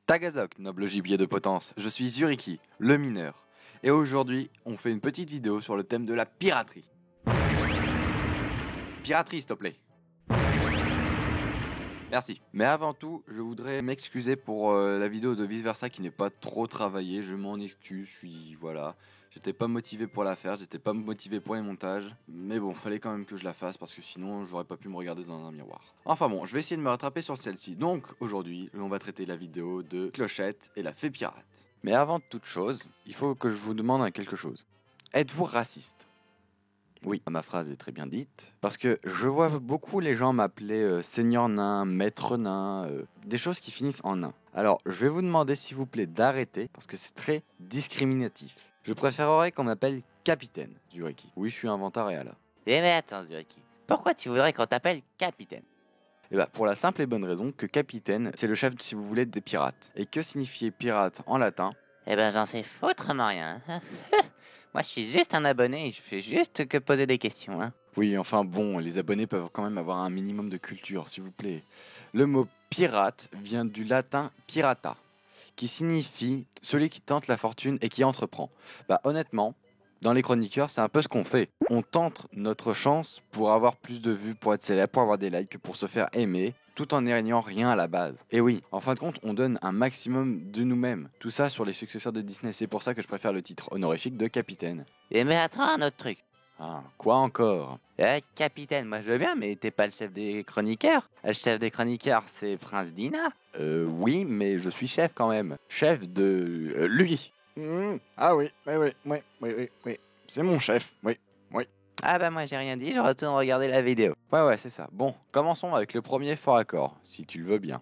Tagazok, noble gibier de potence, je suis Zuriki, le mineur. Et aujourd'hui, on fait une petite vidéo sur le thème de la piraterie. Piraterie, s'il te plaît. Merci. Mais avant tout, je voudrais m'excuser pour la vidéo de Vice Versa qui n'est pas trop travaillée. Je m'en excuse, voilà. J'étais pas motivé pour la faire, j'étais pas motivé pour les montages. Mais bon, fallait quand même que je la fasse parce que sinon, j'aurais pas pu me regarder dans un miroir. Enfin bon, je vais essayer de me rattraper sur celle-ci. Donc, aujourd'hui, on va traiter la vidéo de Clochette et la fée pirate. Mais avant toute chose, il faut que je vous demande quelque chose. Êtes-vous raciste ? Oui, ma phrase est très bien dite, parce que je vois beaucoup les gens m'appeler seigneur nain, maître nain, des choses qui finissent en nain. Alors, je vais vous demander s'il vous plaît d'arrêter, parce que c'est très discriminatif. Je préférerais qu'on m'appelle capitaine, Zuriki. Oui, je suis inventeur réel. Eh mais attends, Zuriki, pourquoi tu voudrais qu'on t'appelle capitaine? Et bah, pour la simple et bonne raison que capitaine, c'est le chef, si vous voulez, des pirates. Et que signifiait pirate en latin ? Eh ben j'en sais foutrement rien. Moi je suis juste un abonné et je fais juste que poser des questions. Oui, enfin bon, les abonnés peuvent quand même avoir un minimum de culture, s'il vous plaît. Le mot pirate vient du latin pirata, qui signifie celui qui tente la fortune et qui entreprend. Bah honnêtement, dans les chroniqueurs, c'est un peu ce qu'on fait. On tente notre chance pour avoir plus de vues, pour être célèbre, pour avoir des likes, pour se faire aimer, tout en n'ayant rien à la base. Et oui, en fin de compte, on donne un maximum de nous-mêmes. Tout ça sur les successeurs de Disney. C'est pour ça que je préfère le titre honorifique de capitaine. Eh mais attends, un autre truc. Ah, quoi encore ? Capitaine, moi je veux bien, mais t'es pas le chef des chroniqueurs. Le chef des chroniqueurs, c'est Prince Dina. Oui, mais je suis chef quand même. Chef de lui. Ah oui, oui. C'est mon chef, oui. Ah bah moi j'ai rien dit, je retourne regarder la vidéo. Ouais, c'est ça. Bon, commençons avec le premier fort accord, si tu le veux bien.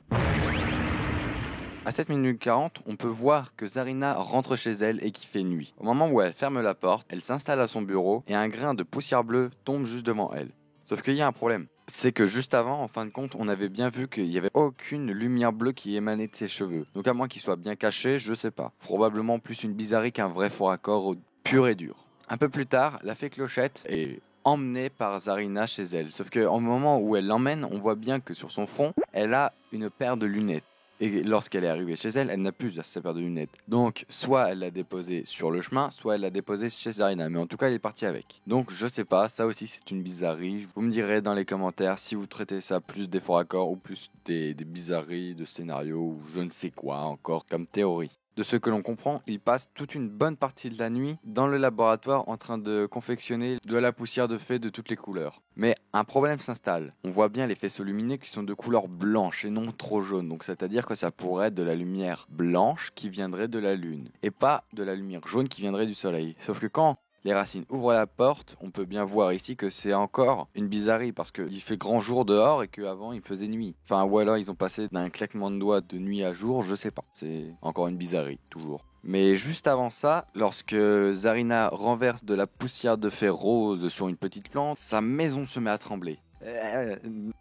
À 7 minutes 40, on peut voir que Zarina rentre chez elle et qu'il fait nuit. Au moment où elle ferme la porte, elle s'installe à son bureau et un grain de poussière bleue tombe juste devant elle. Sauf qu'il y a un problème. C'est que juste avant, en fin de compte, on avait bien vu qu'il n'y avait aucune lumière bleue qui émanait de ses cheveux. Donc à moins qu'il soit bien caché, je sais pas. Probablement plus une bizarrerie qu'un vrai fort accord pur et dur. Un peu plus tard, la fée Clochette est emmenée par Zarina chez elle. Sauf qu'au moment où elle l'emmène, on voit bien que sur son front, elle a une paire de lunettes. Et lorsqu'elle est arrivée chez elle, elle n'a plus sa paire de lunettes. Donc, soit elle l'a déposée sur le chemin, soit elle l'a déposée chez Zarina. Mais en tout cas, elle est partie avec. Donc, je sais pas, ça aussi c'est une bizarrerie. Vous me direz dans les commentaires si vous traitez ça plus des forts accords ou plus des bizarreries de scénario ou je ne sais quoi encore comme théorie. De ce que l'on comprend, il passe toute une bonne partie de la nuit dans le laboratoire en train de confectionner de la poussière de fée de toutes les couleurs. Mais un problème s'installe. On voit bien les faisceaux lumineux qui sont de couleur blanche et non trop jaune. Donc c'est-à-dire que ça pourrait être de la lumière blanche qui viendrait de la lune. Et pas de la lumière jaune qui viendrait du soleil. Sauf que quand les racines ouvrent la porte, on peut bien voir ici que c'est encore une bizarrerie parce qu'il fait grand jour dehors et qu'avant il faisait nuit. Enfin, ou alors ils ont passé d'un claquement de doigts de nuit à jour, je sais pas. C'est encore une bizarrerie, toujours. Mais juste avant ça, lorsque Zarina renverse de la poussière de fée rose sur une petite plante, sa maison se met à trembler.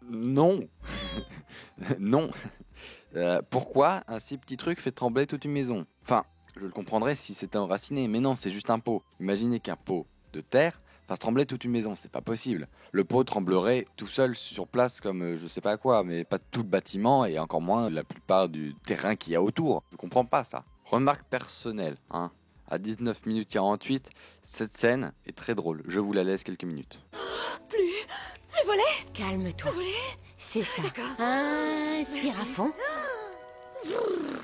Non. Non. Pourquoi un si petit truc fait trembler toute une maison ? Enfin, je le comprendrais si c'était enraciné, mais non, c'est juste un pot. Imaginez qu'un pot de terre fasse trembler toute une maison, c'est pas possible. Le pot tremblerait tout seul sur place comme je sais pas quoi, mais pas tout le bâtiment et encore moins la plupart du terrain qu'il y a autour. Je comprends pas ça. Remarque personnelle, hein. À 19 minutes 48, cette scène est très drôle. Je vous la laisse quelques minutes. Plus le volet. Calme-toi. Le volet. C'est ça. D'accord. Inspire à fond.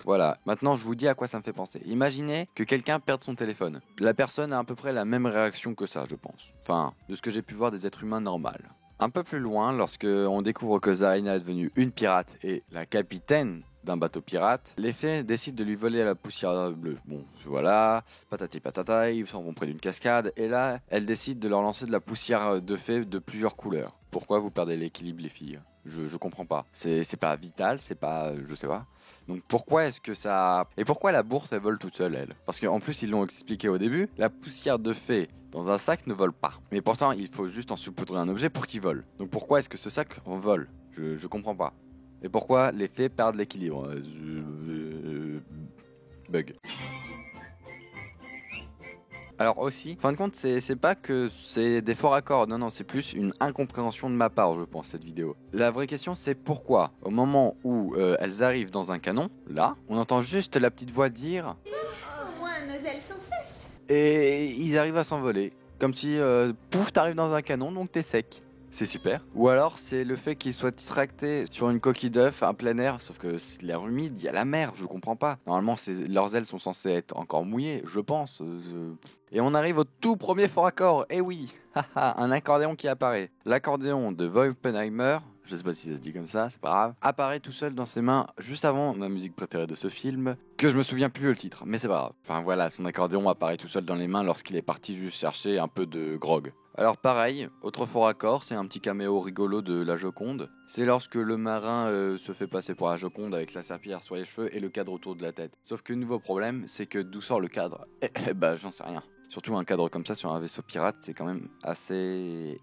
Voilà, maintenant je vous dis à quoi ça me fait penser. Imaginez que quelqu'un perde son téléphone. La personne a à peu près la même réaction que ça, je pense. Enfin, de ce que j'ai pu voir des êtres humains normaux. Un peu plus loin, lorsque on découvre que Zarina est devenue une pirate et la capitaine d'un bateau pirate, les fées décident de lui voler la poussière bleue. Bon, voilà, patati patata, ils s'en vont près d'une cascade, et là, elle décide de leur lancer de la poussière de fée de plusieurs couleurs. Pourquoi vous perdez l'équilibre, les filles ? Je comprends pas. C'est pas vital, c'est pas... je sais pas. Donc pourquoi est-ce que ça... Et pourquoi la bourse, elle vole toute seule, elle ? Parce qu'en plus, ils l'ont expliqué au début, la poussière de fée dans un sac ne vole pas. Mais pourtant, il faut juste en saupoudrer un objet pour qu'il vole. Donc pourquoi est-ce que ce sac en vole ? Je comprends pas. Et pourquoi les fées perdent l'équilibre ? Bug. Alors aussi, fin de compte, c'est pas que c'est des faux raccords, non, c'est plus une incompréhension de ma part, je pense, cette vidéo. La vraie question, c'est pourquoi, au moment où elles arrivent dans un canon, là, on entend juste la petite voix dire Au moins, nos ailes sont sèches. et ils arrivent à s'envoler. Comme si, pouf, t'arrives dans un canon, donc t'es sec. C'est super. Ou alors, c'est le fait qu'ils soient tractés sur une coquille d'œuf à plein air, sauf que c'est l'air humide, il y a la mer, je comprends pas. Normalement, leurs ailes sont censées être encore mouillées, je pense. Et on arrive au tout premier fort accord, eh oui, un accordéon qui apparaît. L'accordéon de Oppenheimer, je sais pas si ça se dit comme ça, c'est pas grave, apparaît tout seul dans ses mains juste avant ma musique préférée de ce film, que je me souviens plus le titre, mais c'est pas grave. Enfin voilà, son accordéon apparaît tout seul dans les mains lorsqu'il est parti juste chercher un peu de grog. Alors pareil, autre fort accord, c'est un petit caméo rigolo de la Joconde. C'est lorsque le marin se fait passer pour la Joconde avec la serpillière sur les cheveux et le cadre autour de la tête. Sauf que le nouveau problème, c'est que d'où sort le cadre? Bah j'en sais rien. Surtout un cadre comme ça sur un vaisseau pirate, c'est quand même assez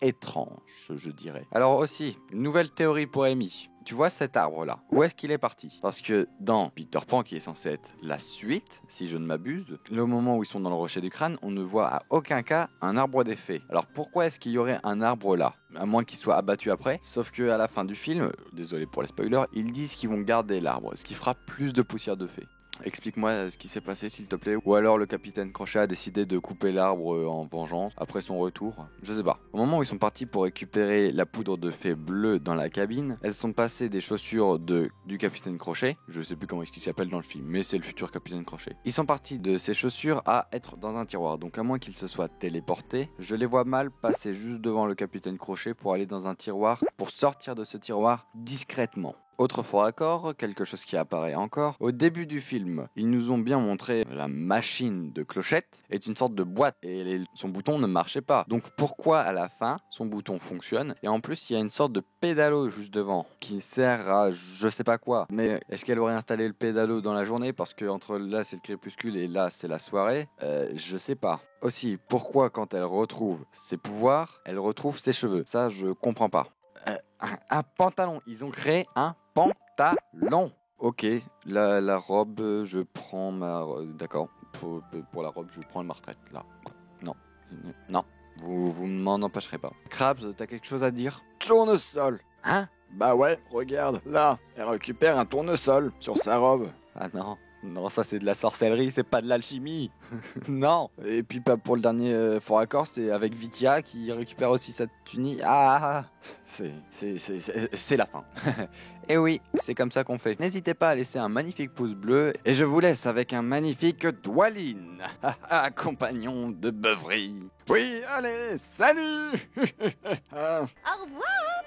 étrange, je dirais. Alors aussi, une nouvelle théorie pour Amy. Tu vois cet arbre-là, où est-ce qu'il est parti? Parce que dans Peter Pan, qui est censé être la suite, si je ne m'abuse, le moment où ils sont dans le rocher du crâne, on ne voit à aucun cas un arbre des fées. Alors pourquoi est-ce qu'il y aurait un arbre là? À moins qu'il soit abattu après. Sauf que à la fin du film, désolé pour les spoilers, ils disent qu'ils vont garder l'arbre, ce qui fera plus de poussière de fées. Explique-moi ce qui s'est passé s'il te plaît. Ou alors le capitaine Crochet a décidé de couper l'arbre en vengeance après son retour. Je sais pas. Au moment où ils sont partis pour récupérer la poudre de fée bleue dans la cabine, elles sont passées des chaussures du capitaine Crochet. Je sais plus comment il s'appelle dans le film, mais c'est le futur capitaine Crochet. Ils sont partis de ces chaussures à être dans un tiroir. Donc à moins qu'ils se soient téléportés, je les vois mal passer juste devant le capitaine Crochet pour aller dans un tiroir, pour sortir de ce tiroir discrètement. Autre fort accord, quelque chose qui apparaît encore. Au début du film, ils nous ont bien montré la machine de Clochette est une sorte de boîte et son bouton ne marchait pas. Donc pourquoi à la fin son bouton fonctionne? Et en plus il y a une sorte de pédalo juste devant qui sert à je sais pas quoi. Mais est-ce qu'elle aurait installé le pédalo dans la journée parce que entre là c'est le crépuscule et là c'est la soirée? Je sais pas. Aussi, pourquoi quand elle retrouve ses pouvoirs, elle retrouve ses cheveux? Ça je comprends pas. Un pantalon, ils ont créé un pantalon. Ok, la robe, je prends ma... D'accord, pour la robe, je prends ma retraite, là. Non, vous ne m'en empêcherez pas. Krabs, t'as quelque chose à dire? Tournesol. Hein? Bah ouais, regarde, là, elle récupère un tournesol sur sa robe. Ah non, ça c'est de la sorcellerie, c'est pas de l'alchimie. Non. Et puis pas pour le dernier fort accord, c'est avec Vitia qui récupère aussi sa tunique. Ah, c'est la fin. Et oui, c'est comme ça qu'on fait. N'hésitez pas à laisser un magnifique pouce bleu et je vous laisse avec un magnifique Dwalin, compagnon de beuverie. Oui, allez, salut. Au revoir.